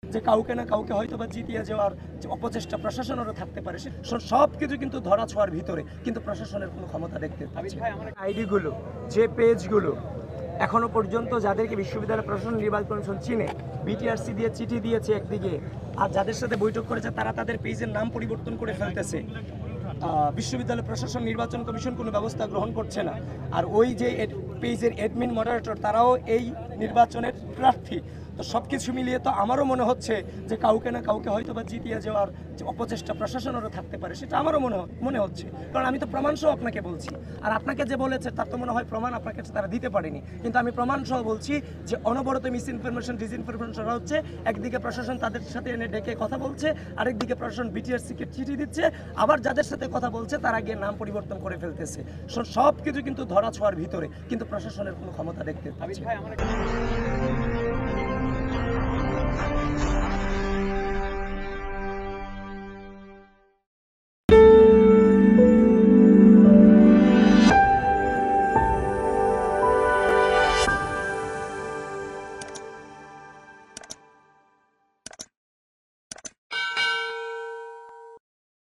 যে কাউকে না কাউকে হয়তো বা জিতিয়ে যাওয়ার যে অপচেষ্টা প্রশাসনেরও থাকতে পারে, সব কিছু কিন্তু ধরা ছোঁয়ার ভিতরে, কিন্তু প্রশাসনের কোনো ক্ষমতা দেখতে পাচ্ছি না। আইডিগুলো, যে পেজগুলো এখনো পর্যন্ত যাদেরকে বিশ্ববিদ্যালয় প্রশাসন নির্বাচন কমিশন চিনে, বিটিআরসি দিয়ে চিঠি দিয়েছে একদিকে, আর যাদের সাথে বৈঠক করেছে তারা তাদের পেজের নাম পরিবর্তন করে ফেলতেছে। বিশ্ববিদ্যালয় প্রশাসন নির্বাচন কমিশন কোনো ব্যবস্থা গ্রহণ করছে না। আর ওই যে পেজের অ্যাডমিন মডারেটর তারাও এই নির্বাচনের প্রার্থী। তো সব কিছু মিলিয়ে তো আমারও মনে হচ্ছে যে কাউকে না কাউকে হয়তো বা জিতিয়ে যাওয়ার যে অপচেষ্টা প্রশাসনেরও থাকতে পারে, সেটা আমারও মনে হচ্ছে। কারণ আমি তো প্রমাণসহ আপনাকে বলছি, আর আপনাকে যে বলেছে তার তো মনে হয় প্রমাণ আপনাকে তারা দিতে পারেনি, কিন্তু আমি প্রমাণসহ বলছি যে অনবরত মিসইনফরমেশন ডিসইনফরমেশন হচ্ছে। একদিকে প্রশাসন তাদের সাথে এনে ডেকে কথা বলছে, আরেকদিকে প্রশাসন বিটিআরসিকে চিঠি দিচ্ছে, আবার যাদের সাথে কথা বলছে তারা গিয়ে নাম পরিবর্তন করে ফেলতেছে। সব কিছু কিন্তু ধরা ছোঁয়ার ভিতরে, কিন্তু প্রশাসনের কোনো ক্ষমতা দেখতে পাচ্ছি না।